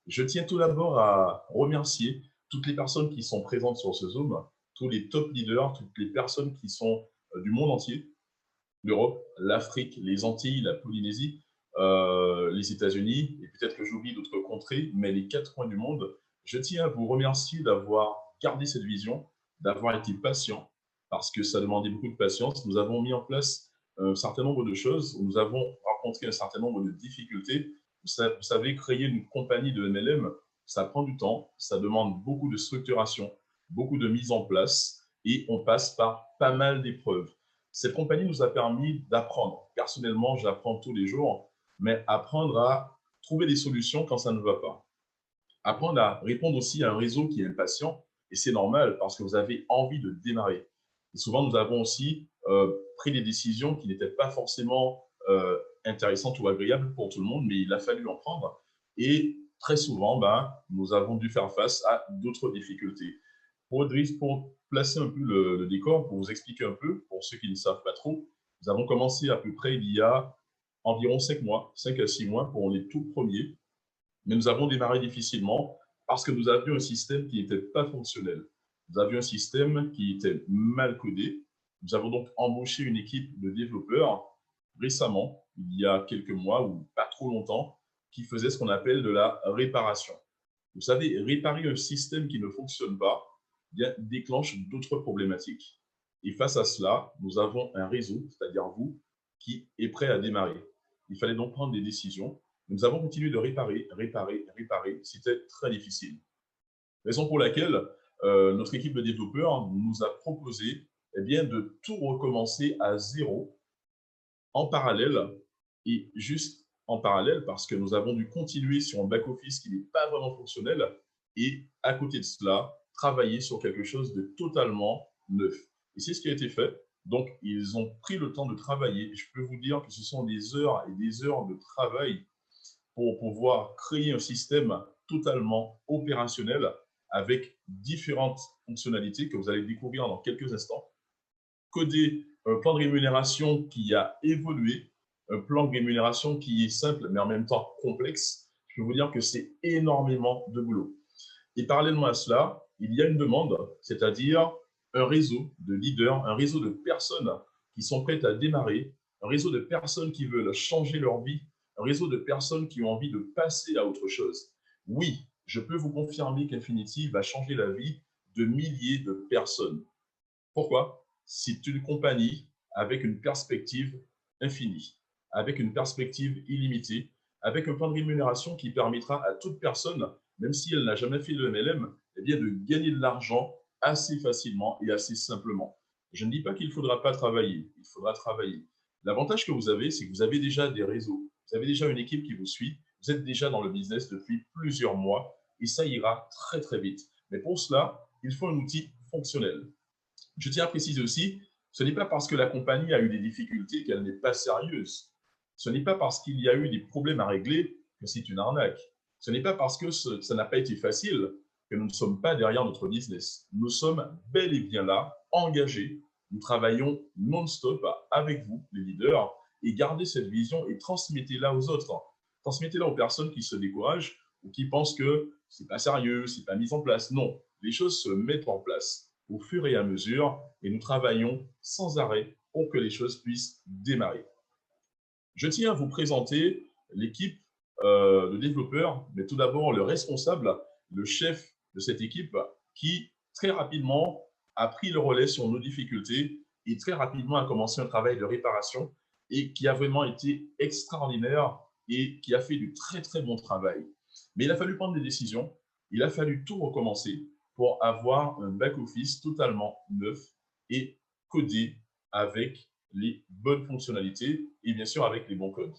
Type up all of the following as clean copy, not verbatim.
Je tiens tout d'abord à remercier toutes les personnes qui sont présentes sur ce Zoom, tous les top leaders, toutes les personnes qui sont du monde entier, l'Europe, l'Afrique, les Antilles, la Polynésie, les États-Unis, et peut-être que j'oublie d'autres contrées, mais les quatre coins du monde. Je tiens à vous remercier d'avoir gardé cette vision, d'avoir été patient, parce que ça demandait beaucoup de patience. Nous avons mis en place un certain nombre de choses, nous avons rencontré un certain nombre de difficultés. Vous savez, créer une compagnie de MLM, ça prend du temps, ça demande beaucoup de structuration, beaucoup de mise en place, et on passe par pas mal d'épreuves. Cette compagnie nous a permis d'apprendre. Personnellement, j'apprends tous les jours, mais apprendre à trouver des solutions quand ça ne va pas. Apprendre à répondre aussi à un réseau qui est impatient, et c'est normal parce que vous avez envie de démarrer. Et souvent, nous avons aussi pris des décisions qui n'étaient pas forcément intéressantes ou agréables pour tout le monde, mais il a fallu en prendre. Et très souvent, nous avons dû faire face à d'autres difficultés. Pour placer un peu le décor, pour vous expliquer un peu, pour ceux qui ne savent pas trop, nous avons commencé à peu près il y a environ 5 mois, 5 à 6 mois pour les tout premiers, mais nous avons démarré difficilement parce que nous avions un système qui n'était pas fonctionnel. Nous avions un système qui était mal codé. Nous avons donc embauché une équipe de développeurs récemment, il y a quelques mois ou pas trop longtemps, qui faisait ce qu'on appelle de la réparation. Vous savez, réparer un système qui ne fonctionne pas déclenche d'autres problématiques. Et face à cela, nous avons un réseau, c'est-à-dire vous, qui est prêt à démarrer. Il fallait donc prendre des décisions. Nous avons continué de réparer, réparer, réparer. C'était très difficile. Raison pour laquelle notre équipe de développeurs nous a proposé de tout recommencer à zéro en parallèle et juste en parallèle parce que nous avons dû continuer sur un back-office qui n'est pas vraiment fonctionnel et à côté de cela, travailler sur quelque chose de totalement neuf. Et c'est ce qui a été fait. Donc, ils ont pris le temps de travailler. Je peux vous dire que ce sont des heures et des heures de travail pour pouvoir créer un système totalement opérationnel avec différentes fonctionnalités que vous allez découvrir dans quelques instants. Coder un plan de rémunération qui a évolué, un plan de rémunération qui est simple mais en même temps complexe. Je peux vous dire que c'est énormément de boulot. Et parallèlement à cela, il y a une demande, c'est-à-dire un réseau de leaders, un réseau de personnes qui sont prêtes à démarrer, un réseau de personnes qui veulent changer leur vie, un réseau de personnes qui ont envie de passer à autre chose. Oui, je peux vous confirmer qu'Infinity va changer la vie de milliers de personnes. Pourquoi? C'est une compagnie avec une perspective infinie, avec une perspective illimitée, avec un plan de rémunération qui permettra à toute personne, même si elle n'a jamais fait de MLM, de gagner de l'argent assez facilement et assez simplement. Je ne dis pas qu'il ne faudra pas travailler, il faudra travailler. L'avantage que vous avez, c'est que vous avez déjà des réseaux, vous avez déjà une équipe qui vous suit, vous êtes déjà dans le business depuis plusieurs mois et ça ira très très vite. Mais pour cela, il faut un outil fonctionnel. Je tiens à préciser aussi, ce n'est pas parce que la compagnie a eu des difficultés qu'elle n'est pas sérieuse. Ce n'est pas parce qu'il y a eu des problèmes à régler que c'est une arnaque. Ce n'est pas parce que ça n'a pas été facile que nous ne sommes pas derrière notre business. Nous sommes bel et bien là, engagés. Nous travaillons non-stop avec vous, les leaders, et gardez cette vision et transmettez-la aux autres. Transmettez-la aux personnes qui se découragent ou qui pensent que c'est pas sérieux, c'est pas mis en place. Non, les choses se mettent en place au fur et à mesure et nous travaillons sans arrêt pour que les choses puissent démarrer. Je tiens à vous présenter l'équipe de développeurs, mais tout d'abord le responsable, le chef de cette équipe qui très rapidement a pris le relais sur nos difficultés et très rapidement a commencé un travail de réparation et qui a vraiment été extraordinaire et qui a fait du très très bon travail. Mais il a fallu prendre des décisions, il a fallu tout recommencer pour avoir un back-office totalement neuf et codé avec les bonnes fonctionnalités et bien sûr avec les bons codes.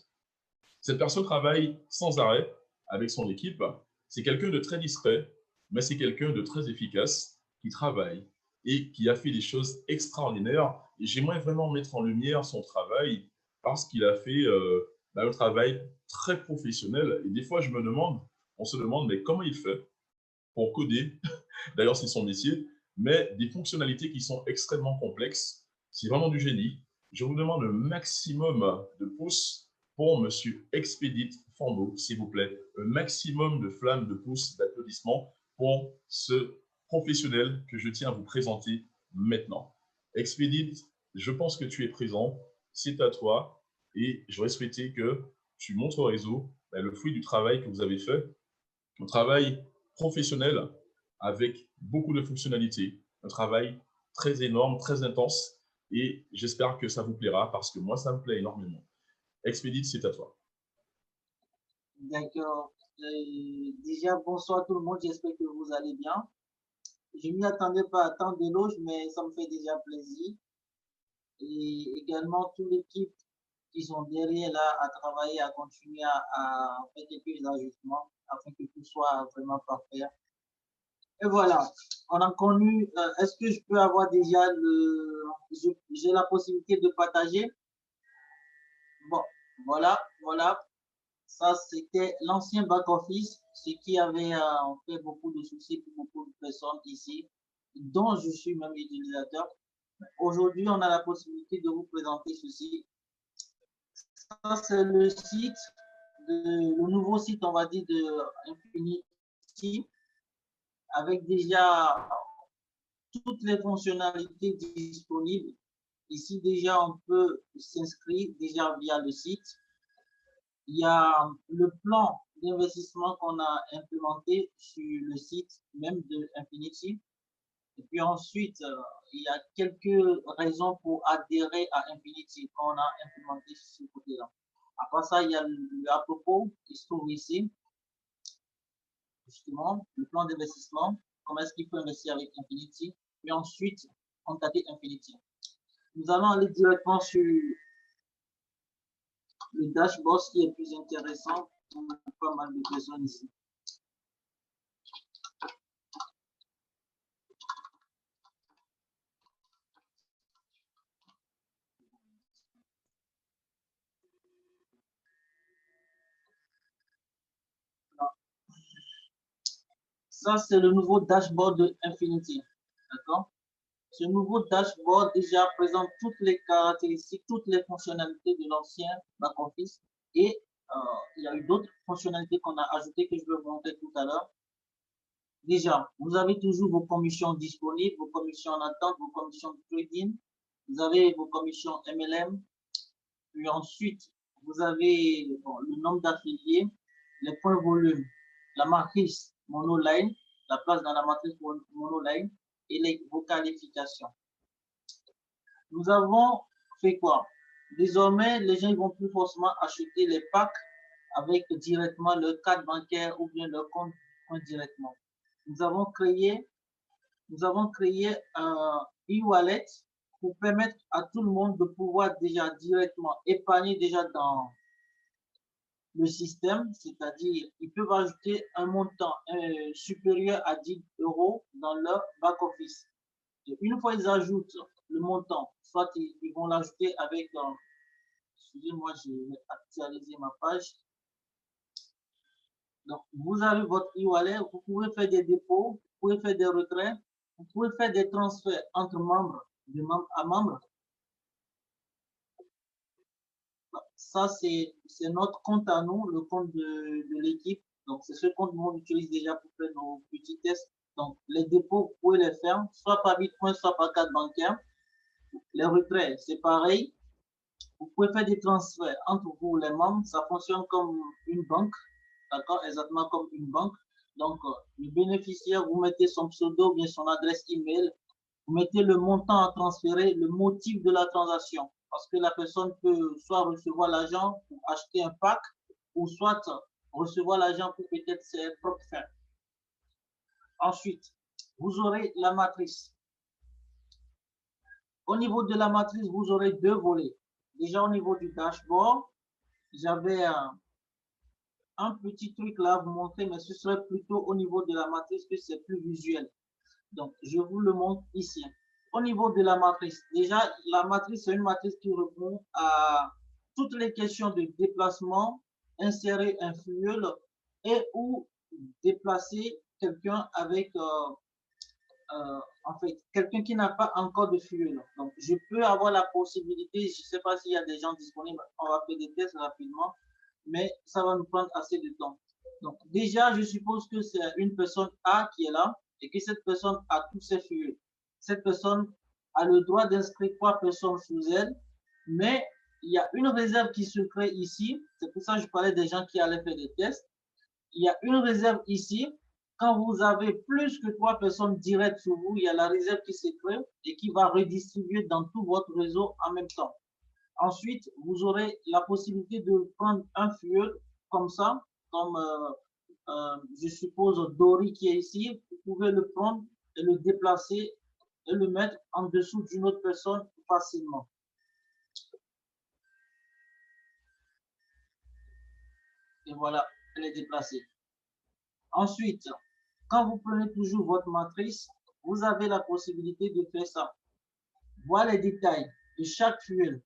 Cette personne travaille sans arrêt avec son équipe. C'est quelqu'un de très discret, mais c'est quelqu'un de très efficace qui travaille et qui a fait des choses extraordinaires. Et j'aimerais vraiment mettre en lumière son travail parce qu'il a fait un travail très professionnel. Et des fois, on se demande, mais comment il fait pour coder? D'ailleurs, c'est son métier, mais des fonctionnalités qui sont extrêmement complexes. C'est vraiment du génie. Je vous demande le maximum de pouces pour Monsieur Expédite Fambeau, s'il vous plaît. Un maximum de flammes, de pouces, d'applaudissements pour ce professionnel que je tiens à vous présenter maintenant. Expédite, je pense que tu es présent, c'est à toi, et j'aurais souhaité que tu montres au réseau le fruit du travail que vous avez fait, un travail professionnel avec beaucoup de fonctionnalités, un travail très énorme, très intense, et j'espère que ça vous plaira parce que moi, ça me plaît énormément. Expédite, c'est à toi. D'accord. Déjà, bonsoir tout le monde, j'espère que vous allez bien. Je ne m'y attendais pas à tant d'éloges, mais ça me fait déjà plaisir. Et également, toute l'équipe qui sont derrière là à travailler, à continuer à faire quelques ajustements afin que tout soit vraiment parfait. Et voilà, on a connu, est-ce que je peux avoir déjà j'ai la possibilité de partager? Bon, voilà. Ça, c'était l'ancien back-office, ce qui avait fait beaucoup de soucis pour beaucoup de personnes ici, dont je suis même utilisateur. Aujourd'hui, on a la possibilité de vous présenter ceci. Ça, c'est le site, le nouveau site, on va dire, de Infinity, avec déjà toutes les fonctionnalités disponibles. Ici, déjà, on peut s'inscrire déjà via le site. Il y a le plan d'investissement qu'on a implémenté sur le site même de Infinity. Et puis ensuite, il y a quelques raisons pour adhérer à Infinity qu'on a implémenté sur ce côté-là. Après ça, il y a le à propos qui se trouve ici, justement, le plan d'investissement, comment est-ce qu'il peut investir avec Infinity, et ensuite, contacter Infinity. Nous allons aller directement sur le dashboard qui est plus intéressant. On a pas mal de personnes ici. Ça, c'est le nouveau dashboard de Infinity. D'accord? Ce nouveau dashboard déjà présente toutes les caractéristiques, toutes les fonctionnalités de l'ancien back-office. Et il y a eu d'autres fonctionnalités qu'on a ajoutées que je vais vous montrer tout à l'heure. Déjà, vous avez toujours vos commissions disponibles, vos commissions en attente, vos commissions de trading. Vous avez vos commissions MLM. Puis ensuite, vous avez le nombre d'affiliés, les points volume, la matrice monoline, la place dans la matrice monoline et vos qualifications. Nous avons fait quoi? Désormais, les gens ne vont plus forcément acheter les packs avec directement leur carte bancaire ou bien leur compte directement. Nous avons créé un e-wallet pour permettre à tout le monde de pouvoir déjà directement épargner déjà dans le système, c'est-à-dire ils peuvent ajouter un montant supérieur à 10 euros dans leur back-office. Une fois ils ajoutent le montant, soit ils vont l'ajouter avec, excusez-moi, je vais actualiser ma page. Donc, vous avez votre e-wallet, vous pouvez faire des dépôts, vous pouvez faire des retraits, vous pouvez faire des transferts entre membres, de membre à membre. Ça, c'est notre compte à nous, le compte de l'équipe. Donc, c'est ce compte qu'on utilise déjà pour faire nos petits tests. Donc, les dépôts, vous pouvez les faire, soit par Bitcoin, soit par carte bancaire. Les retraits, c'est pareil. Vous pouvez faire des transferts entre vous, les membres. Ça fonctionne comme une banque, d'accord, exactement comme une banque. Donc, le bénéficiaire, vous mettez son pseudo, bien son adresse email, vous mettez le montant à transférer, le motif de la transaction. Parce que la personne peut soit recevoir l'argent pour acheter un pack, ou soit recevoir l'argent pour peut-être ses propres fins. Ensuite, vous aurez la matrice. Au niveau de la matrice, vous aurez deux volets. Déjà au niveau du dashboard, j'avais un petit truc là à vous montrer, mais ce serait plutôt au niveau de la matrice que c'est plus visuel. Donc, je vous le montre ici. Au niveau de la matrice, déjà, la matrice, c'est une matrice qui répond à toutes les questions de déplacement, insérer un fluide et ou déplacer quelqu'un avec en fait, quelqu'un qui n'a pas encore de fuel. Donc, je peux avoir la possibilité, je ne sais pas s'il y a des gens disponibles, on va faire des tests rapidement, mais ça va nous prendre assez de temps. Donc, déjà, je suppose que c'est une personne A qui est là et que cette personne a tous ses fuels. Cette personne a le droit d'inscrire 3 personnes sous elle, mais il y a une réserve qui se crée ici. C'est pour ça que je parlais des gens qui allaient faire des tests. Il y a une réserve ici. Quand vous avez plus que 3 personnes directes sur vous, il y a la réserve qui se crée et qui va redistribuer dans tout votre réseau en même temps. Ensuite, vous aurez la possibilité de prendre un fuel comme ça, comme je suppose Dory qui est ici. Vous pouvez le prendre et le déplacer et le mettre en dessous d'une autre personne facilement. Et voilà, elle est déplacée. Ensuite, quand vous prenez toujours votre matrice, vous avez la possibilité de faire ça. Voilà les détails de chaque fuel.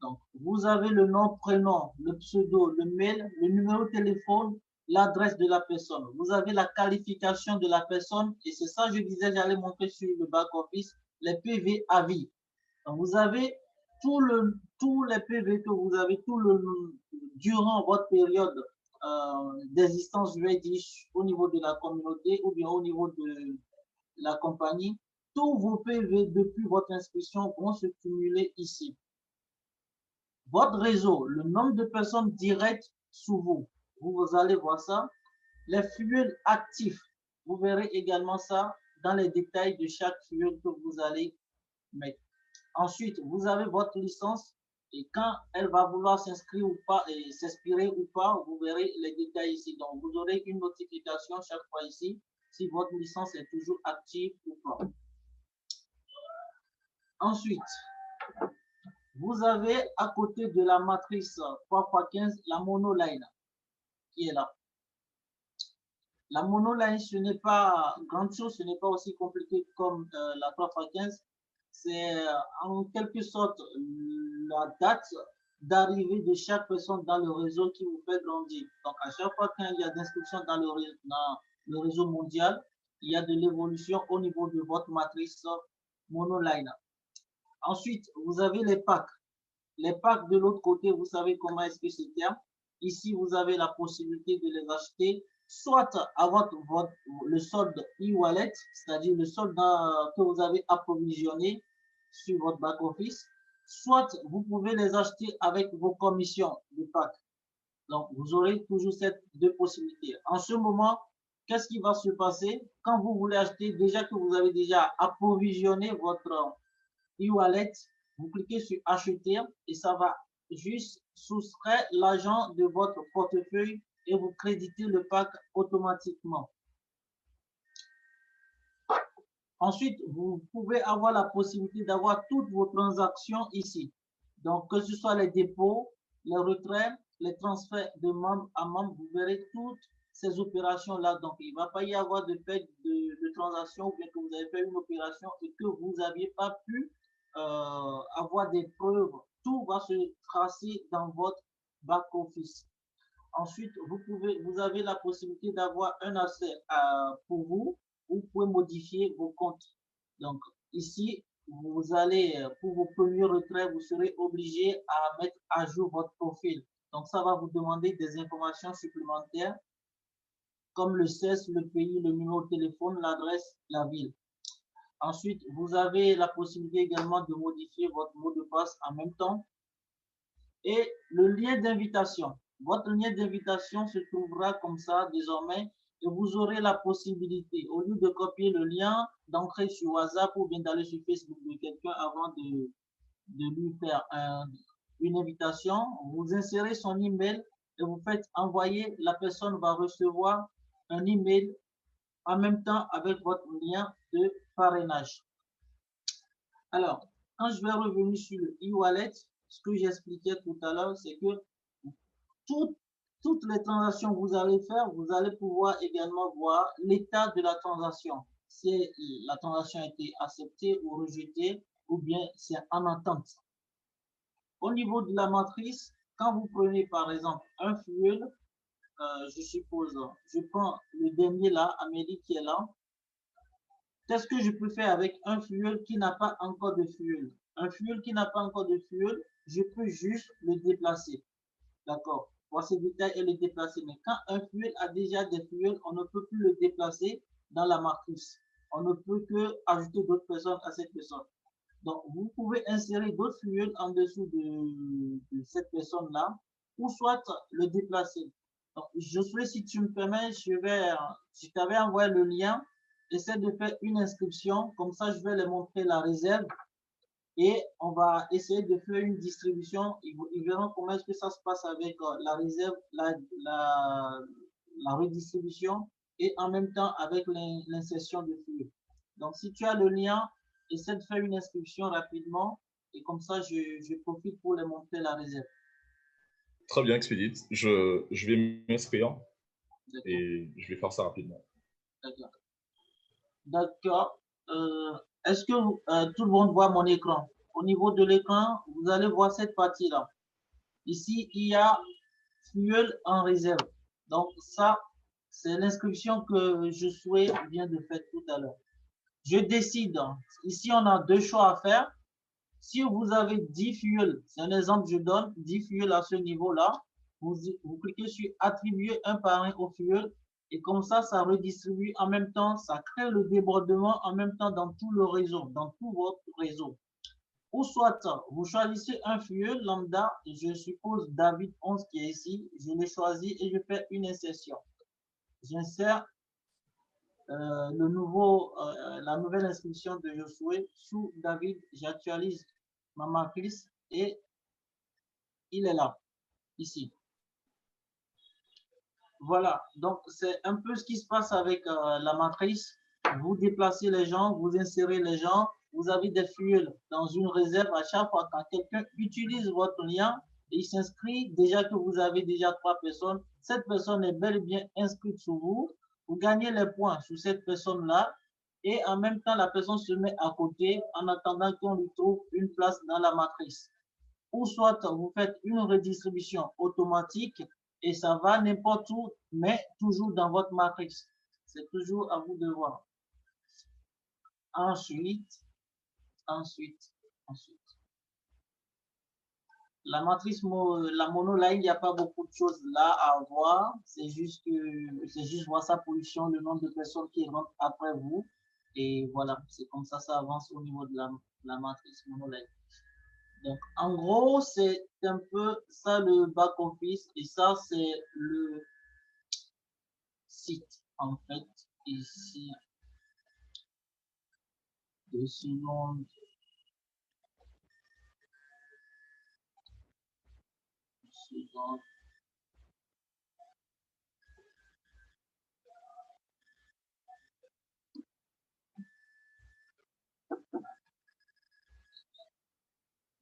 Donc, vous avez le nom, prénom, le pseudo, le mail, le numéro de téléphone, l'adresse de la personne. Vous avez la qualification de la personne et c'est ça, je disais, j'allais montrer sur le back-office, les PV à vie. Donc, vous avez tous les PV que vous avez durant votre période d'existence, je vais dire, au niveau de la communauté ou bien au niveau de la compagnie. Tous vos PV depuis votre inscription vont se cumuler ici. Votre réseau, le nombre de personnes directes sous vous, vous allez voir ça. Les fuels actifs, vous verrez également ça dans les détails de chaque fuel que vous allez mettre. Ensuite, vous avez votre licence et quand elle va vouloir s'inscrire ou pas et s'expirer ou pas, vous verrez les détails ici. Donc, vous aurez une notification chaque fois ici si votre licence est toujours active ou pas. Ensuite, vous avez à côté de la matrice 3x15 la monoline qui est là. La monoline, ce n'est pas grande chose, ce n'est pas aussi compliqué comme la 3x15. C'est en quelque sorte la date d'arrivée de chaque personne dans le réseau qui vous fait grandir. Donc, à chaque fois qu'il y a d'inscription dans le réseau mondial, il y a de l'évolution au niveau de votre matrice monoline. Ensuite, vous avez les packs. Les packs de l'autre côté, vous savez comment est-ce que c'est terme. Ici, vous avez la possibilité de les acheter soit à le solde e-wallet, c'est-à-dire le solde que vous avez approvisionné sur votre back-office, soit vous pouvez les acheter avec vos commissions de pack. Donc, vous aurez toujours ces deux possibilités. En ce moment, qu'est-ce qui va se passer quand vous voulez acheter, déjà que vous avez déjà approvisionné votre e-wallet, vous cliquez sur acheter et ça va juste soustraire l'argent de votre portefeuille et vous créditez le pack automatiquement. Ensuite, vous pouvez avoir la possibilité d'avoir toutes vos transactions ici. Donc, que ce soit les dépôts, les retraits, les transferts de membre à membre, vous verrez toutes ces opérations-là. Donc, il ne va pas y avoir de fait de transaction ou bien que vous avez fait une opération et que vous n'aviez pas pu avoir des preuves. Tout va se tracer dans votre back-office. Ensuite, vous avez la possibilité d'avoir un accès pour vous. Vous pouvez modifier vos comptes. Donc, ici, vous allez, pour vos premiers retraits, vous serez obligé à mettre à jour votre profil. Donc, ça va vous demander des informations supplémentaires comme le sexe, le pays, le numéro de téléphone, l'adresse, la ville. Ensuite, vous avez la possibilité également de modifier votre mot de passe en même temps. Et le lien d'invitation. Votre lien d'invitation se trouvera comme ça désormais et vous aurez la possibilité, au lieu de copier le lien, d'entrer sur WhatsApp ou bien d'aller sur Facebook de quelqu'un avant de lui faire une invitation. Vous insérez son email et vous faites envoyer. La personne va recevoir un email en même temps avec votre lien de parrainage. Alors, quand je vais revenir sur le e-wallet, ce que j'expliquais tout à l'heure, c'est que toutes les transactions que vous allez faire, vous allez pouvoir également voir l'état de la transaction. Si la transaction a été acceptée ou rejetée, ou bien c'est en attente. Au niveau de la matrice, quand vous prenez par exemple un fuel, je suppose, je prends le dernier là, Amélie qui est là. qu'est-ce que je peux faire avec un fuel qui n'a pas encore de fuel? Un fuel qui n'a pas encore de fuel, je peux juste le déplacer. D'accord. Voici le détail et le déplacer. Mais quand un fuel a déjà des fuels, on ne peut plus le déplacer dans la matrice. On ne peut que ajouter d'autres personnes à cette personne. Donc, vous pouvez insérer d'autres fuels en dessous de cette personne-là, ou soit le déplacer. Donc, je souhaite, si tu me permets, je t'avais envoyé le lien, essaie de faire une inscription, comme ça je vais les montrer la réserve et on va essayer de faire une distribution. Ils verront comment est-ce que ça se passe avec la réserve, la redistribution et en même temps avec l'insertion de flux. Donc, si tu as le lien, essaie de faire une inscription rapidement et comme ça, je profite pour les montrer la réserve. Très bien, Expedit. Je vais m'inscrire et je vais faire ça rapidement. D'accord. D'accord. Est-ce que tout le monde voit mon écran? Au niveau de l'écran, vous allez voir cette partie-là. Ici, il y a fuel en réserve. Donc, ça, c'est l'inscription que je souhaite vient de faire tout à l'heure. Je décide. Ici, on a deux choix à faire. Si vous avez 10 fuels, c'est un exemple que je donne, 10 fuels à ce niveau-là, vous cliquez sur attribuer un par un au fuel et comme ça redistribue en même temps, ça crée le débordement en même temps dans tout le réseau, dans tout votre réseau. Ou soit, vous choisissez un fuel lambda, je suppose David 11 qui est ici, je l'ai choisi et je fais une insertion. J'insère la nouvelle inscription de Josué sous David, j'actualise ma matrice et il est là, ici. Voilà, donc c'est un peu ce qui se passe avec la matrice. Vous déplacez les gens, vous insérez les gens, vous avez des fuels dans une réserve à chaque fois quand quelqu'un utilise votre lien et il s'inscrit, déjà que vous avez déjà 3 personnes, cette personne est bel et bien inscrite sur vous, vous gagnez les points sur cette personne-là et en même temps la personne se met à côté en attendant qu'on lui trouve une place dans la matrice. Ou soit vous faites une redistribution automatique et ça va n'importe où, mais toujours dans votre matrice. C'est toujours à vous de voir. Ensuite, la matrice, la monoline, il n'y a pas beaucoup de choses là à voir. C'est juste voir sa position, le nombre de personnes qui rentrent après vous. Et voilà, c'est comme ça avance au niveau de la matrice monoline. Donc, en gros, c'est un peu ça le back-office et ça, c'est le site, en fait. Ici, 2 secondes.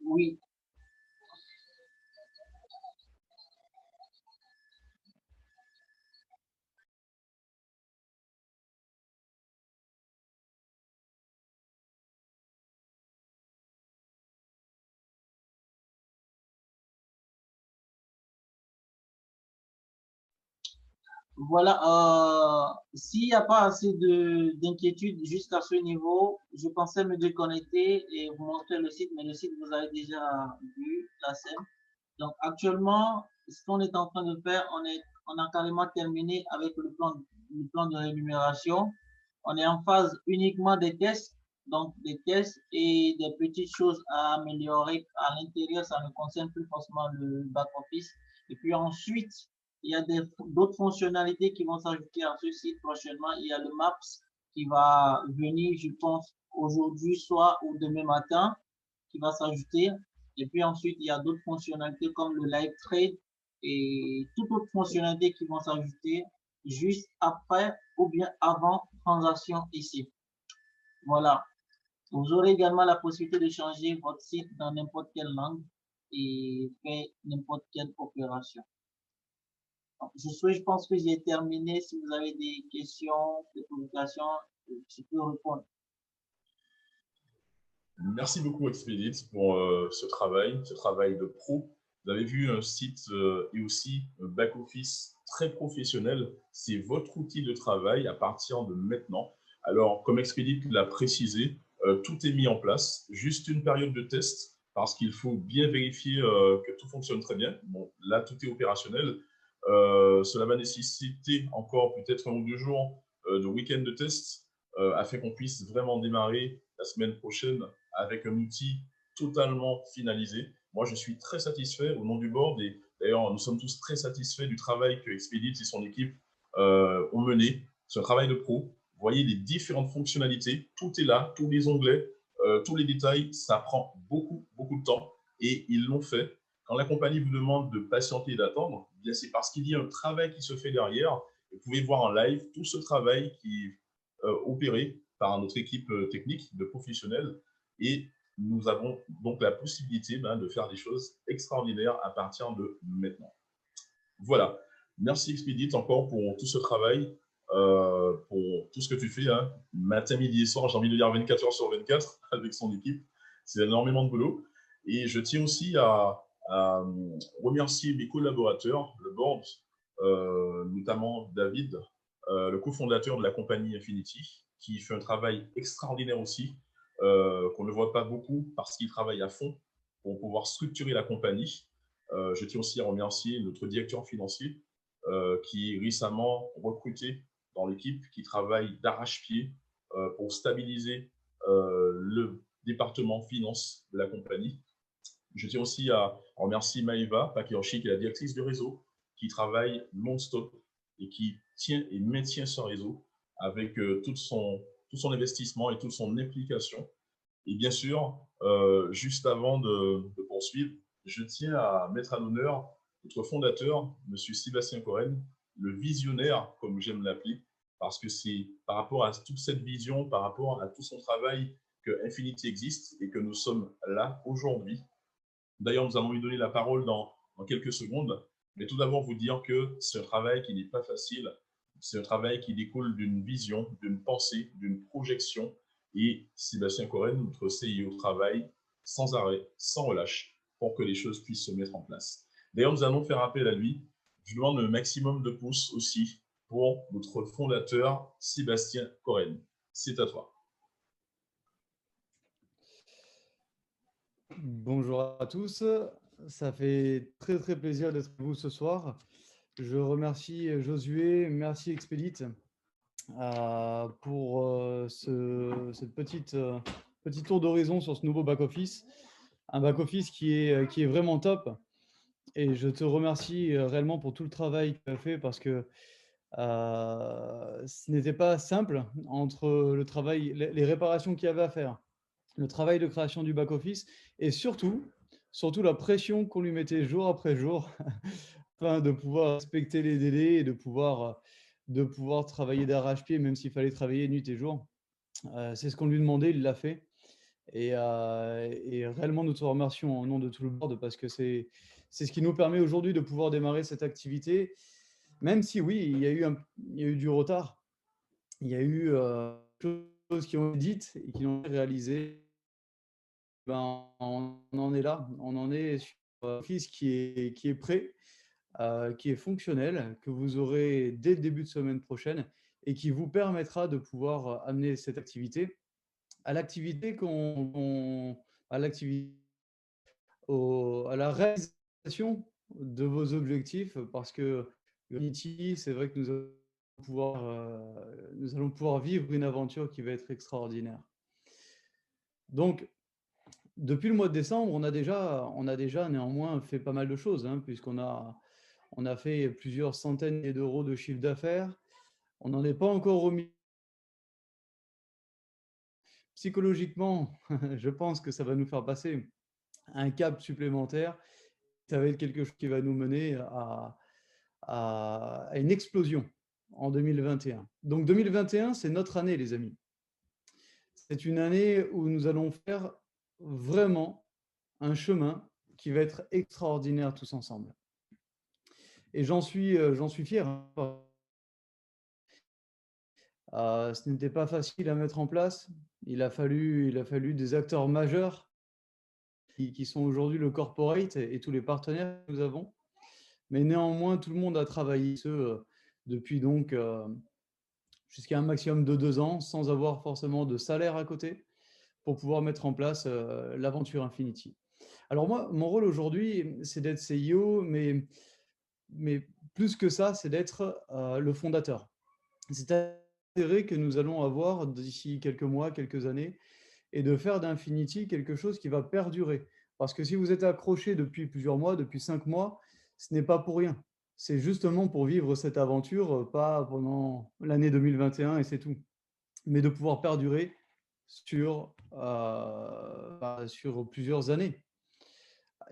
Oui. Voilà, s'il n'y a pas assez d'inquiétude jusqu'à ce niveau, je pensais me déconnecter et vous montrer le site, mais le site, vous avez déjà vu la scène. Donc, actuellement, ce qu'on est en train de faire, on a carrément terminé avec le plan de rémunération. On est en phase uniquement des tests, donc des tests et des petites choses à améliorer à l'intérieur. Ça ne concerne plus forcément le back-office. Et puis ensuite, il y a d'autres fonctionnalités qui vont s'ajouter à ce site prochainement. Il y a le Maps qui va venir, je pense, aujourd'hui, soit ou demain matin, qui va s'ajouter. Et puis ensuite, il y a d'autres fonctionnalités comme le live trade et toutes autres fonctionnalités qui vont s'ajouter juste après ou bien avant transaction ici. Voilà. Vous aurez également la possibilité de changer votre site dans n'importe quelle langue et faire n'importe quelle opération. Donc, je pense que j'ai terminé. Si vous avez des questions, des publications, je peux répondre. Merci beaucoup, Expedit, pour ce travail de pro. Vous avez vu un site et aussi un back-office très professionnel. C'est votre outil de travail à partir de maintenant. Alors, comme Expedit l'a précisé, tout est mis en place, juste une période de test, parce qu'il faut bien vérifier que tout fonctionne très bien. Bon, là, tout est opérationnel. Cela va nécessiter encore peut-être 1 ou 2 jours de week-end de test afin qu'on puisse vraiment démarrer la semaine prochaine avec un outil totalement finalisé. Moi, je suis très satisfait au nom du board et d'ailleurs, nous sommes tous très satisfaits du travail que Expedit et son équipe ont mené. C'est un travail de pro. Vous voyez les différentes fonctionnalités, tout est là, tous les onglets, tous les détails, ça prend beaucoup, beaucoup de temps et ils l'ont fait. Quand la compagnie vous demande de patienter et d'attendre, eh bien c'est parce qu'il y a un travail qui se fait derrière. Vous pouvez voir en live tout ce travail qui est opéré par notre équipe technique de professionnels et nous avons donc la possibilité de faire des choses extraordinaires à partir de maintenant. Voilà. Merci Expedit encore pour tout ce travail, pour tout ce que tu fais, hein. Matin, midi et soir, j'ai envie de dire 24 heures sur 24 avec son équipe. C'est énormément de boulot. Et je tiens aussi à remercier mes collaborateurs, le board, notamment David, le cofondateur de la compagnie Infinity, qui fait un travail extraordinaire aussi, qu'on ne voit pas beaucoup parce qu'il travaille à fond pour pouvoir structurer la compagnie. Je tiens aussi à remercier notre directeur financier qui est récemment recruté dans l'équipe, qui travaille d'arrache-pied pour stabiliser le département finance de la compagnie. Je tiens aussi à remercier Maïva Pakiorchi, qui est la directrice du réseau, qui travaille non-stop et qui tient et maintient ce réseau avec tout son investissement et toute son implication. Et bien sûr, juste avant de poursuivre, je tiens à mettre à l'honneur notre fondateur, M. Sébastien Coren, le visionnaire, comme j'aime l'appeler, parce que c'est par rapport à toute cette vision, par rapport à tout son travail que Infinity existe et que nous sommes là aujourd'hui. D'ailleurs, nous allons lui donner la parole dans quelques secondes, mais tout d'abord vous dire que c'est un travail qui n'est pas facile, c'est un travail qui découle d'une vision, d'une pensée, d'une projection, et Sébastien Coren, notre CIO, travaille sans arrêt, sans relâche, pour que les choses puissent se mettre en place. D'ailleurs, nous allons faire appel à lui. Je demande un maximum de pouces aussi pour notre fondateur, Sébastien Coren. C'est à toi. Bonjour à tous, ça fait très très plaisir d'être avec vous ce soir. Je remercie Josué, merci Expedit pour cette petit tour d'horizon sur ce nouveau back-office. Un back-office qui est vraiment top. Et je te remercie réellement pour tout le travail que tu as fait parce que ce n'était pas simple entre le travail, les réparations qu'il y avait à faire, le travail de création du back-office et surtout la pression qu'on lui mettait jour après jour afin de pouvoir respecter les délais et de pouvoir travailler d'arrache-pied, même s'il fallait travailler nuit et jour. C'est ce qu'on lui demandait, il l'a fait. Et réellement, nous te remercions au nom de tout le board parce que c'est ce qui nous permet aujourd'hui de pouvoir démarrer cette activité, même si oui, il y a eu du retard. Il y a eu des choses qui ont été dites et qui ont été réalisées. Ben, on en est là, on en est sur un office qui est prêt, qui est fonctionnel, que vous aurez dès le début de semaine prochaine et qui vous permettra de pouvoir amener cette activité à l'activité à la réalisation de vos objectifs parce que Unity, c'est vrai que nous allons pouvoir vivre une aventure qui va être extraordinaire. Donc, depuis le mois de décembre, on a déjà néanmoins fait pas mal de choses, hein, puisqu'on a fait plusieurs centaines d'euros de chiffre d'affaires. On n'en est pas encore remis. Psychologiquement, je pense que ça va nous faire passer un cap supplémentaire. Ça va être quelque chose qui va nous mener à une explosion en 2021. Donc 2021, c'est notre année, les amis. C'est une année où nous allons faire vraiment un chemin qui va être extraordinaire tous ensemble. Et j'en suis fier. Ce n'était pas facile à mettre en place. Il a fallu des acteurs majeurs qui sont aujourd'hui le corporate et tous les partenaires que nous avons. Mais néanmoins, tout le monde a travaillé depuis donc jusqu'à un maximum de 2 ans sans avoir forcément de salaire à côté pour pouvoir mettre en place l'aventure Infinity. Alors moi, mon rôle aujourd'hui, c'est d'être CIO, mais plus que ça, c'est d'être le fondateur. C'est l'intérêt que nous allons avoir d'ici quelques mois, quelques années, et de faire d'Infinity quelque chose qui va perdurer. Parce que si vous êtes accroché depuis plusieurs mois, depuis 5 mois, ce n'est pas pour rien. C'est justement pour vivre cette aventure, pas pendant l'année 2021 et c'est tout, mais de pouvoir perdurer sur plusieurs années.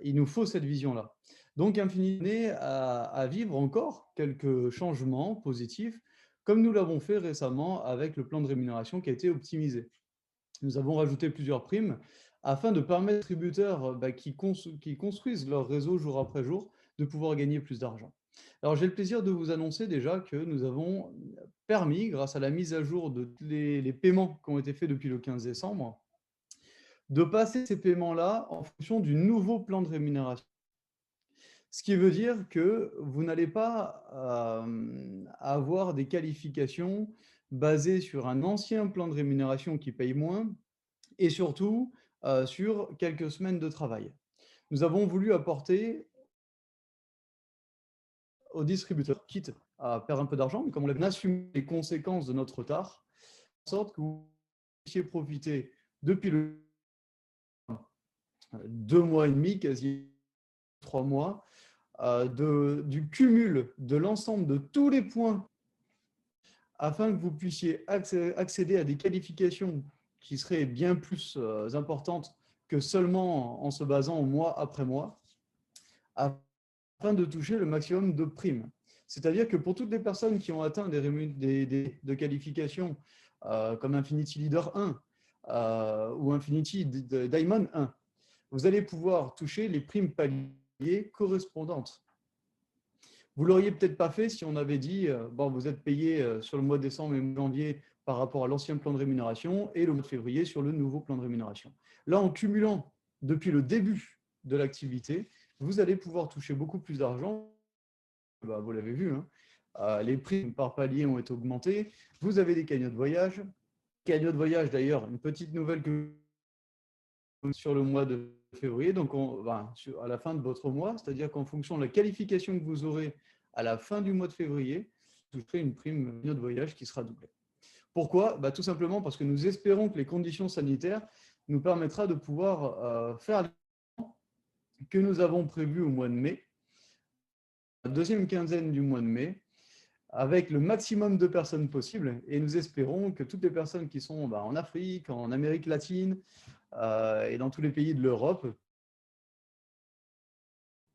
Il nous faut cette vision-là. Donc, Infinity est à vivre encore quelques changements positifs, comme nous l'avons fait récemment avec le plan de rémunération qui a été optimisé. Nous avons rajouté plusieurs primes afin de permettre aux distributeurs qui construisent leur réseau jour après jour de pouvoir gagner plus d'argent. Alors, j'ai le plaisir de vous annoncer déjà que nous avons permis, grâce à la mise à jour de tous les paiements qui ont été faits depuis le 15 décembre, de passer ces paiements-là en fonction du nouveau plan de rémunération. Ce qui veut dire que vous n'allez pas avoir des qualifications basées sur un ancien plan de rémunération qui paye moins et surtout sur quelques semaines de travail. Nous avons voulu apporter aux distributeurs, quitte à perdre un peu d'argent, mais comme on assume les conséquences de notre retard, en sorte que vous puissiez profiter depuis 2 mois et demi, quasi 3 mois, du cumul de l'ensemble de tous les points afin que vous puissiez accéder à des qualifications qui seraient bien plus importantes que seulement en se basant mois après mois, afin de toucher le maximum de primes. C'est-à-dire que pour toutes les personnes qui ont atteint des qualifications comme Infinity Leader 1 ou Infinity Diamond 1, vous allez pouvoir toucher les primes paliers correspondantes. Vous ne l'auriez peut-être pas fait si on avait dit bon, vous êtes payé sur le mois de décembre et janvier par rapport à l'ancien plan de rémunération et le mois de février sur le nouveau plan de rémunération. Là, en cumulant depuis le début de l'activité, vous allez pouvoir toucher beaucoup plus d'argent. Vous l'avez vu, hein, les primes par palier ont été augmentées. Vous avez des cagnottes voyage. Cagnottes voyage, d'ailleurs, une petite nouvelle que sur le mois de février, donc à la fin de votre mois, c'est-à-dire qu'en fonction de la qualification que vous aurez à la fin du mois de février, vous ferez une prime de voyage qui sera doublée. Pourquoi ? Tout simplement parce que nous espérons que les conditions sanitaires nous permettra de pouvoir faire les que nous avons prévu au mois de mai, la deuxième quinzaine du mois de mai, avec le maximum de personnes possible. Et nous espérons que toutes les personnes qui sont en Afrique, en Amérique latine et dans tous les pays de l'Europe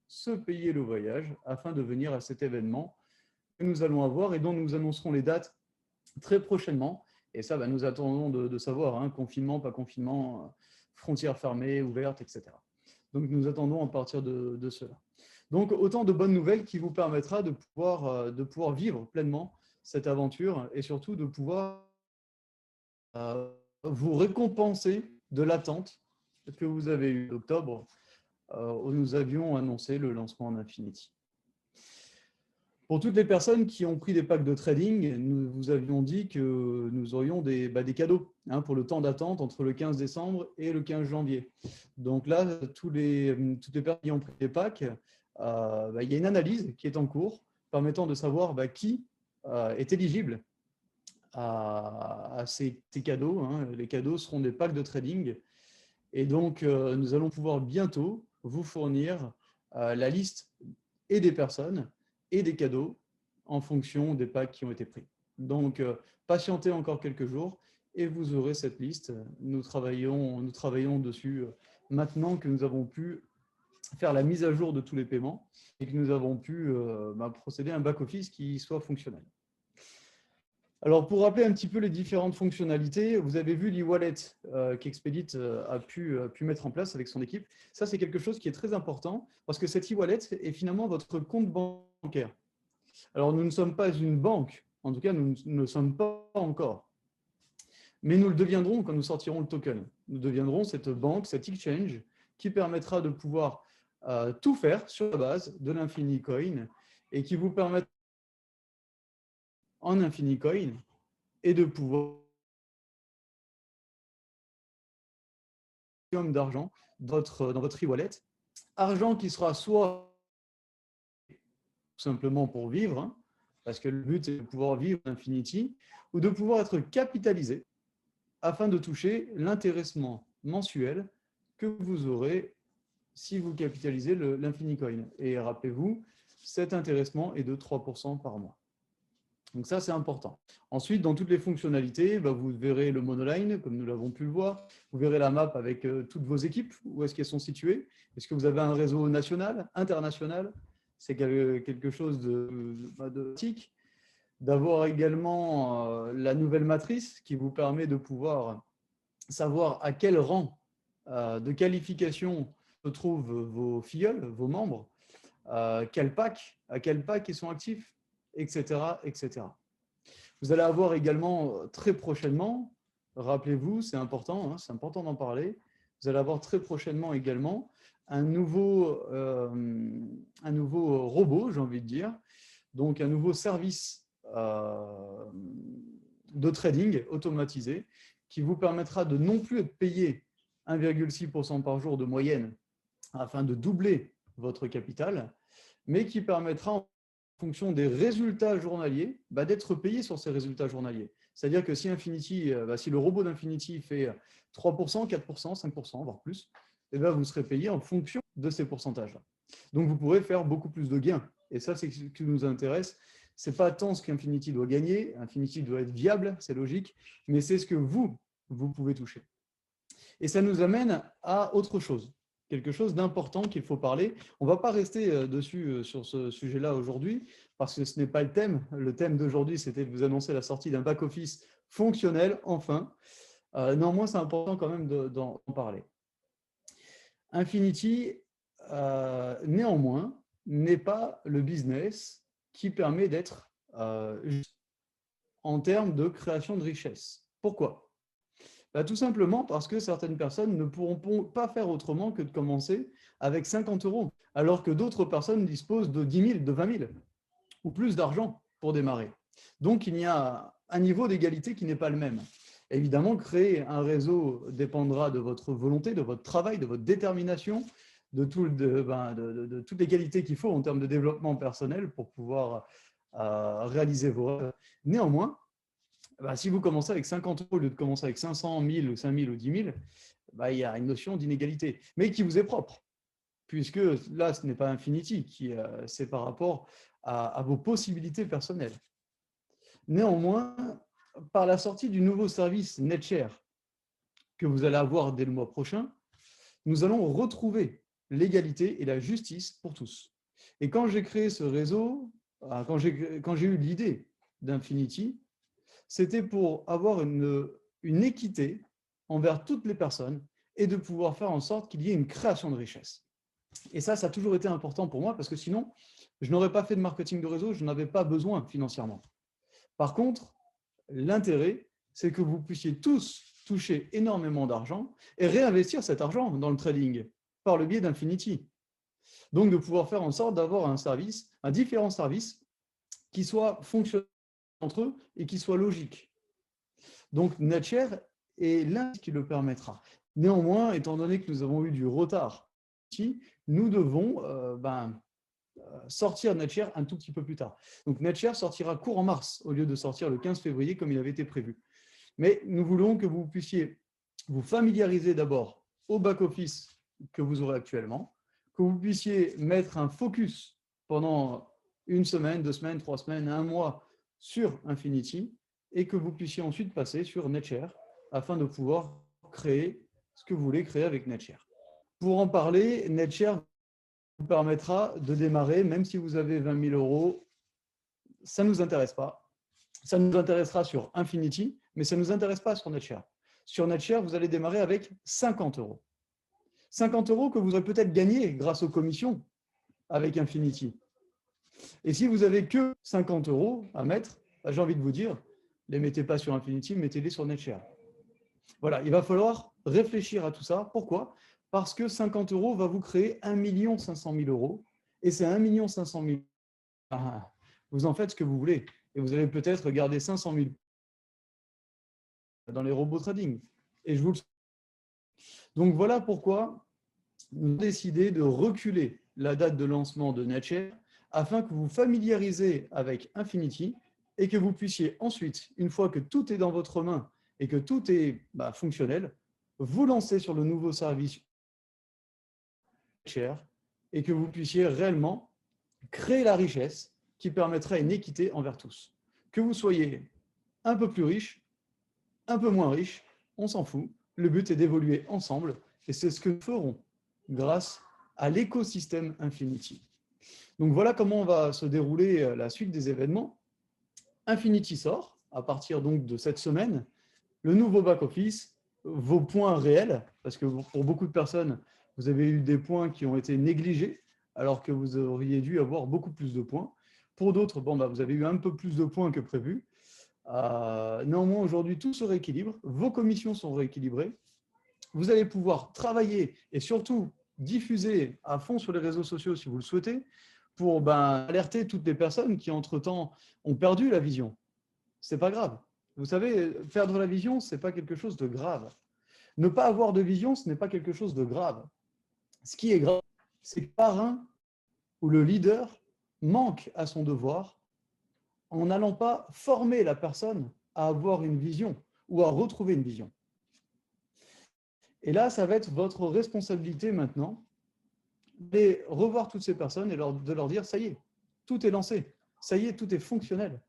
se payer le voyage afin de venir à cet événement que nous allons avoir et dont nous annoncerons les dates très prochainement. Et ça, nous attendons de savoir, hein, confinement, pas confinement, frontières fermées, ouvertes, etc. Donc, nous attendons à partir de cela. Donc, autant de bonnes nouvelles qui vous permettra de pouvoir vivre pleinement cette aventure et surtout de pouvoir vous récompenser de l'attente que vous avez eue d'octobre où nous avions annoncé le lancement d'Infinity. Pour toutes les personnes qui ont pris des packs de trading, nous vous avions dit que nous aurions des cadeaux pour le temps d'attente entre le 15 décembre et le 15 janvier. Donc là, toutes les personnes qui ont pris des packs, il y a une analyse qui est en cours permettant de savoir qui est éligible à ces cadeaux. Les cadeaux seront des packs de trading. Et donc, nous allons pouvoir bientôt vous fournir la liste et des personnes et des cadeaux en fonction des packs qui ont été pris. Donc, patientez encore quelques jours et vous aurez cette liste. Nous travaillons dessus maintenant que nous avons pu faire la mise à jour de tous les paiements et que nous avons pu procéder à un back-office qui soit fonctionnel. Alors, pour rappeler un petit peu les différentes fonctionnalités, vous avez vu l'e-wallet qu'Expedit a pu mettre en place avec son équipe. Ça, c'est quelque chose qui est très important parce que cet e-wallet est finalement votre compte bancaire. Alors, nous ne sommes pas une banque. En tout cas, nous ne le sommes pas encore. Mais nous le deviendrons quand nous sortirons le token. Nous deviendrons cette banque, cet exchange qui permettra de pouvoir tout faire sur la base de l'Infinicoin et qui vous permettra en Infinicoin et de pouvoir d'argent dans votre e-wallet. Argent qui sera soit simplement pour vivre, hein, parce que le but est de pouvoir vivre Infinity, ou de pouvoir être capitalisé afin de toucher l'intéressement mensuel que vous aurez si vous capitalisez l'Infinicoin. Et rappelez-vous, cet intéressement est de 3% par mois. Donc ça, c'est important. Ensuite, dans toutes les fonctionnalités, vous verrez le monoline, comme nous l'avons pu le voir. Vous verrez la map avec toutes vos équipes, où est-ce qu'elles sont situées. Est-ce que vous avez un réseau national, international? C'est quelque chose de pratique. D'avoir également la nouvelle matrice qui vous permet de pouvoir savoir à quel rang de qualification se trouvent vos filleuls, vos membres, à quel pack ils sont actifs, etc., etc. Vous allez avoir également très prochainement, rappelez-vous, c'est important d'en parler, vous allez avoir très prochainement également un nouveau robot, j'ai envie de dire, donc un nouveau service de trading automatisé qui vous permettra de non plus être payé 1,6% par jour de moyenne afin de doubler votre capital, mais qui permettra en fonction des résultats journaliers d'être payé sur ces résultats journaliers. C'est-à-dire que si le robot d'Infinity fait 3%, 4%, 5%, voire plus, vous serez payé en fonction de ces pourcentages-là. Donc, vous pourrez faire beaucoup plus de gains. Et ça, c'est ce qui nous intéresse. Ce n'est pas tant ce qu'Infinity doit gagner. Infinity doit être viable, c'est logique, mais c'est ce que vous pouvez toucher. Et ça nous amène à autre chose, quelque chose d'important qu'il faut parler. On ne va pas rester dessus sur ce sujet-là aujourd'hui, parce que ce n'est pas le thème. Le thème d'aujourd'hui, c'était de vous annoncer la sortie d'un back-office fonctionnel, enfin. Néanmoins, c'est important quand même d'en parler. Infinity, néanmoins, n'est pas le business qui permet d'être juste en termes de création de richesse. Pourquoi ? Tout simplement parce que certaines personnes ne pourront pas faire autrement que de commencer avec 50 €, alors que d'autres personnes disposent de 10 000, de 20 000 ou plus d'argent pour démarrer. Donc, il y a un niveau d'égalité qui n'est pas le même. Évidemment, créer un réseau dépendra de votre volonté, de votre travail, de votre détermination, de toutes les qualités qu'il faut en termes de développement personnel pour pouvoir réaliser vos rêves. Néanmoins, si vous commencez avec 50 € au lieu de commencer avec 500, 1000 ou 5000 ou 10 000, il y a une notion d'inégalité, mais qui vous est propre, puisque là, ce n'est pas Infinity, c'est par rapport à vos possibilités personnelles. Néanmoins, par la sortie du nouveau service NetShare que vous allez avoir dès le mois prochain, nous allons retrouver l'égalité et la justice pour tous. Et quand j'ai créé ce réseau, quand j'ai eu l'idée d'Infinity, c'était pour avoir une équité envers toutes les personnes et de pouvoir faire en sorte qu'il y ait une création de richesse. Et ça a toujours été important pour moi parce que sinon, je n'aurais pas fait de marketing de réseau, je n'avais pas besoin financièrement. Par contre, l'intérêt, c'est que vous puissiez tous toucher énormément d'argent et réinvestir cet argent dans le trading par le biais d'Infinity. Donc, de pouvoir faire en sorte d'avoir un différent service qui soit fonctionnel entre eux et qui soit logique. Donc, NetShare est l'un qui le permettra. Néanmoins, étant donné que nous avons eu du retard, nous devons sortir NetShare un tout petit peu plus tard. Donc, NetShare sortira courant mars au lieu de sortir le 15 février comme il avait été prévu. Mais nous voulons que vous puissiez vous familiariser d'abord au back-office que vous aurez actuellement, que vous puissiez mettre un focus pendant 1 semaine, 2 semaines, 3 semaines, 1 mois sur Infinity et que vous puissiez ensuite passer sur NetShare afin de pouvoir créer ce que vous voulez créer avec NetShare. Pour en parler, NetShare vous permettra de démarrer, même si vous avez 20 000 €, ça ne nous intéresse pas. Ça nous intéressera sur Infinity, mais ça ne nous intéresse pas sur NetShare. Sur NetShare, vous allez démarrer avec 50 €. 50 € que vous aurez peut-être gagné grâce aux commissions avec Infinity. Et si vous n'avez que 50 € à mettre, j'ai envie de vous dire, ne les mettez pas sur Infinity, mettez-les sur NetShare. Voilà, il va falloir réfléchir à tout ça. Pourquoi ? Parce que 50 € va vous créer 1 500 000 €. Et c'est 1 500 000 €. Vous en faites ce que vous voulez. Et vous allez peut-être garder 500 000 dans les robots trading. Et je vous le... Donc voilà pourquoi nous avons décidé de reculer la date de lancement de NetShare afin que vous vous familiarisez avec Infinity et que vous puissiez ensuite, une fois que tout est dans votre main et que tout est fonctionnel, vous lancer sur le nouveau service NetShare et que vous puissiez réellement créer la richesse qui permettrait une équité envers tous. Que vous soyez un peu plus riche, un peu moins riche, on s'en fout. Le but est d'évoluer ensemble et c'est ce que nous ferons grâce à l'écosystème Infinity. Donc voilà comment va se dérouler la suite des événements. Infinity sort à partir donc de cette semaine, le nouveau back-office, vos points réels, parce que pour beaucoup de personnes, vous avez eu des points qui ont été négligés, alors que vous auriez dû avoir beaucoup plus de points. Pour d'autres, vous avez eu un peu plus de points que prévu. Néanmoins, aujourd'hui, tout se rééquilibre, vos commissions sont rééquilibrées, vous allez pouvoir travailler et surtout diffuser à fond sur les réseaux sociaux si vous le souhaitez, pour alerter toutes les personnes qui, entre-temps, ont perdu la vision. Ce n'est pas grave. Vous savez, perdre la vision, ce n'est pas quelque chose de grave. Ne pas avoir de vision, ce n'est pas quelque chose de grave. Ce qui est grave, c'est que le parrain ou le leader manque à son devoir en n'allant pas former la personne à avoir une vision ou à retrouver une vision. Et là, ça va être votre responsabilité maintenant de revoir toutes ces personnes et de leur dire, ça y est, tout est lancé, ça y est, tout est fonctionnel.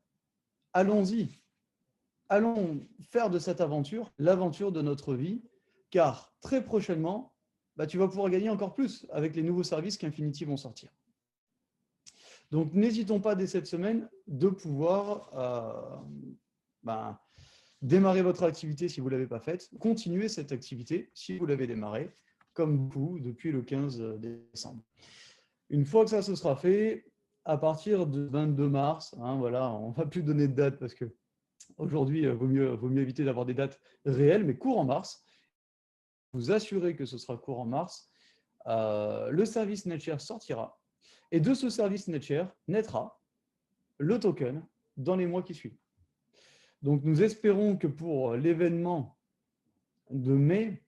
Allons-y, allons faire de cette aventure l'aventure de notre vie, car très prochainement, tu vas pouvoir gagner encore plus avec les nouveaux services qu'Infinity vont sortir. Donc, n'hésitons pas dès cette semaine de pouvoir démarrer votre activité si vous ne l'avez pas faite, continuer cette activité si vous l'avez démarrée, comme vous, depuis le 15 décembre. Une fois que ça se sera fait, à partir du 22 mars, voilà, on ne va plus donner de date parce qu'aujourd'hui, il vaut mieux éviter d'avoir des dates réelles, mais court en mars. Vous assurez que ce sera court en mars. Le service NetShare sortira. Et de ce service NetShare naîtra le token dans les mois qui suivent. Donc, nous espérons que pour l'événement de mai,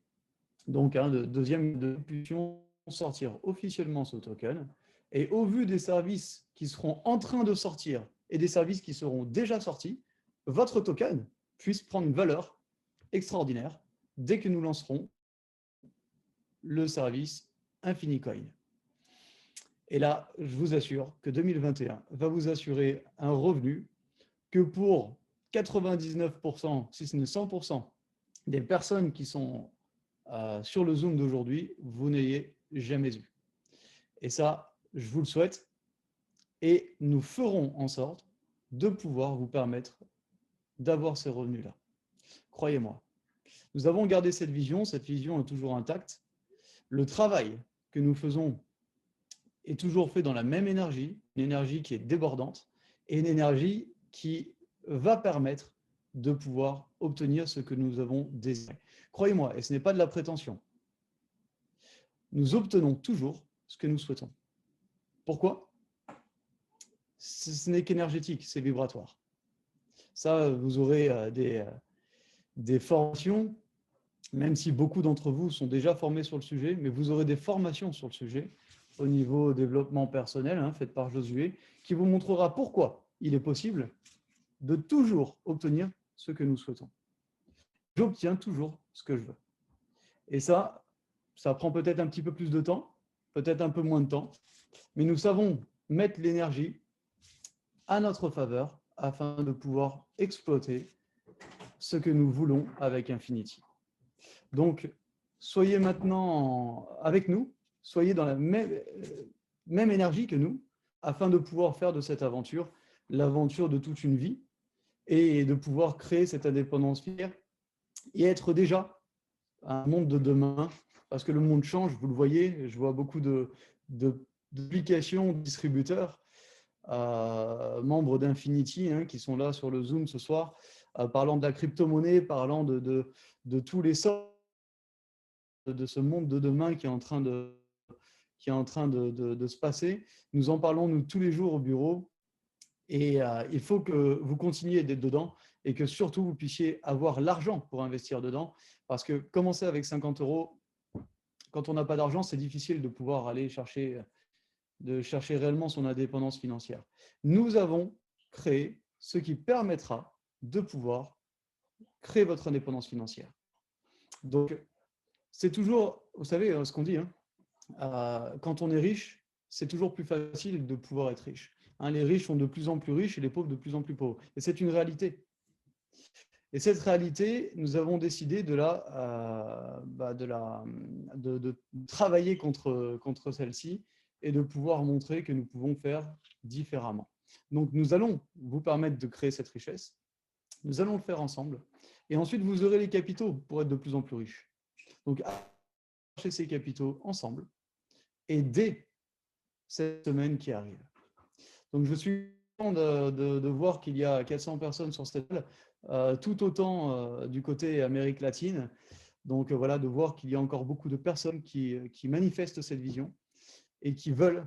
donc de deuxième de puissions sortir officiellement ce token. Et au vu des services qui seront en train de sortir et des services qui seront déjà sortis, votre token puisse prendre une valeur extraordinaire dès que nous lancerons le service InfiniCoin. Et là, je vous assure que 2021 va vous assurer un revenu que pour 99%, si ce n'est 100%, des personnes qui sont sur le Zoom d'aujourd'hui, vous n'ayez jamais eu. Et ça, je vous le souhaite. Et nous ferons en sorte de pouvoir vous permettre d'avoir ces revenus-là. Croyez-moi. Nous avons gardé cette vision est toujours intacte. Le travail que nous faisons est toujours fait dans la même énergie, une énergie qui est débordante et une énergie qui va permettre de pouvoir obtenir ce que nous avons désiré. Croyez-moi, et ce n'est pas de la prétention, nous obtenons toujours ce que nous souhaitons. Pourquoi? Ce n'est qu'énergétique, c'est vibratoire. Ça, vous aurez des formations, même si beaucoup d'entre vous sont déjà formés sur le sujet, mais vous aurez des formations sur le sujet au niveau développement personnel, faites par Josué, qui vous montrera pourquoi il est possible de toujours obtenir ce que nous souhaitons. J'obtiens toujours ce que je veux. Et ça prend peut-être un petit peu plus de temps, peut-être un peu moins de temps, mais nous savons mettre l'énergie à notre faveur afin de pouvoir exploiter ce que nous voulons avec Infinity. Donc, soyez maintenant avec nous, soyez dans la même énergie que nous, afin de pouvoir faire de cette aventure l'aventure de toute une vie et de pouvoir créer cette indépendance fière et être déjà un monde de demain, parce que le monde change, vous le voyez, je vois beaucoup d'applications, de distributeurs, membres d'Infinity qui sont là sur le Zoom ce soir, parlant de la crypto-monnaie, parlant de tous les sorts de ce monde de demain qui est en train de se passer. Nous en parlons, nous, tous les jours au bureau. Et il faut que vous continuiez d'être dedans et que surtout, vous puissiez avoir l'argent pour investir dedans. Parce que commencer avec 50 €, quand on n'a pas d'argent, c'est difficile de pouvoir aller chercher réellement son indépendance financière. Nous avons créé ce qui permettra de pouvoir créer votre indépendance financière. Donc, c'est toujours, vous savez ce qu'on dit, quand on est riche, c'est toujours plus facile de pouvoir être riche. Les riches sont de plus en plus riches et les pauvres de plus en plus pauvres. Et c'est une réalité. Et cette réalité, nous avons décidé de travailler contre celle-ci et de pouvoir montrer que nous pouvons faire différemment. Donc, nous allons vous permettre de créer cette richesse. Nous allons le faire ensemble. Et ensuite, vous aurez les capitaux pour être de plus en plus riches. Donc, chercher ces capitaux ensemble et dès cette semaine qui arrive. Donc, je suis content de voir qu'il y a 400 personnes sur cette salle, tout autant du côté Amérique latine. Donc, voilà, de voir qu'il y a encore beaucoup de personnes qui manifestent cette vision et qui veulent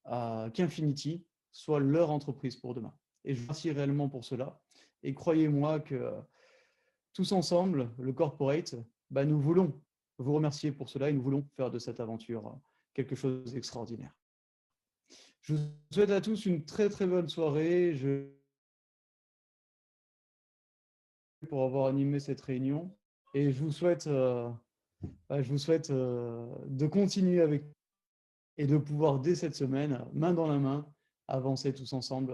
qu'Infinity soit leur entreprise pour demain. Et je vous remercie réellement pour cela. Et croyez-moi que tous ensemble, le corporate, nous voulons vous remercier pour cela et nous voulons faire de cette aventure quelque chose d'extraordinaire. Je vous souhaite à tous une très très bonne soirée pour avoir animé cette réunion et je vous souhaite de continuer avec et de pouvoir dès cette semaine, main dans la main, avancer tous ensemble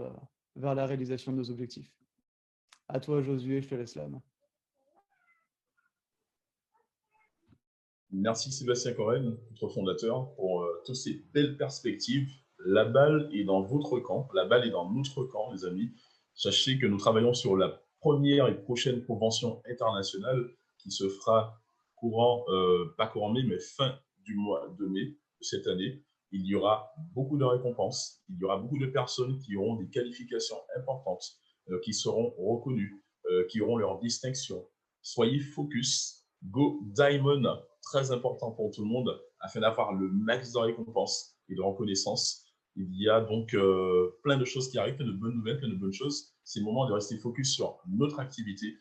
vers la réalisation de nos objectifs. À toi Josué, je te laisse la main. Merci Sébastien Coren, notre fondateur, pour toutes ces belles perspectives. La balle est dans votre camp, la balle est dans notre camp, les amis. Sachez que nous travaillons sur la première et prochaine convention internationale qui se fera pas courant mai, mais fin du mois de mai de cette année. Il y aura beaucoup de récompenses, il y aura beaucoup de personnes qui auront des qualifications importantes, qui seront reconnues, qui auront leur distinction. Soyez focus, go diamond, très important pour tout le monde, afin d'avoir le max de récompenses et de reconnaissance. Il y a donc plein de choses qui arrivent, plein de bonnes nouvelles, plein de bonnes choses. C'est le moment de rester focus sur notre activité.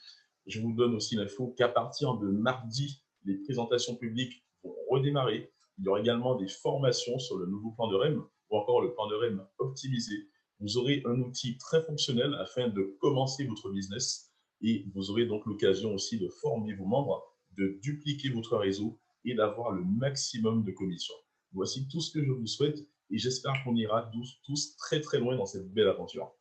Je vous donne aussi l'info qu'à partir de mardi, les présentations publiques vont redémarrer. Il y aura également des formations sur le nouveau plan de REM ou encore le plan de REM optimisé. Vous aurez un outil très fonctionnel afin de commencer votre business et vous aurez donc l'occasion aussi de former vos membres, de dupliquer votre réseau et d'avoir le maximum de commissions. Voici tout ce que je vous souhaite et j'espère qu'on ira tous très très loin dans cette belle aventure.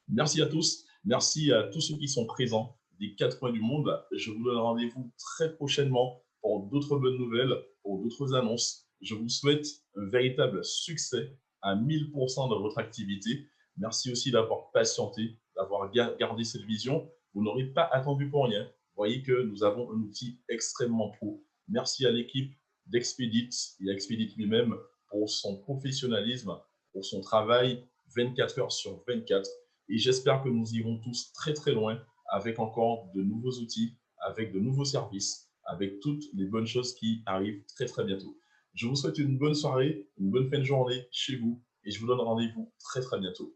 Merci à tous, merci à tous ceux qui sont présents des 4 coins du monde. Je vous donne rendez-vous très prochainement pour d'autres bonnes nouvelles, pour d'autres annonces. Je vous souhaite un véritable succès à 1000% dans votre activité. Merci aussi d'avoir patienté, d'avoir gardé cette vision. Vous n'aurez pas attendu pour rien. Vous voyez que nous avons un outil extrêmement pro. Merci à l'équipe d'Expedit et à Expedit lui-même pour son professionnalisme, pour son travail 24 heures sur 24. Et j'espère que nous irons tous très très loin avec encore de nouveaux outils, avec de nouveaux services, avec toutes les bonnes choses qui arrivent très très bientôt. Je vous souhaite une bonne soirée, une bonne fin de journée chez vous et je vous donne rendez-vous très très bientôt.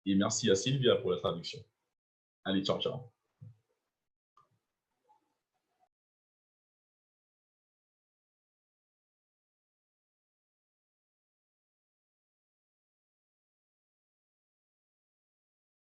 Et merci à Sylvia pour la traduction. Allez, ciao, ciao.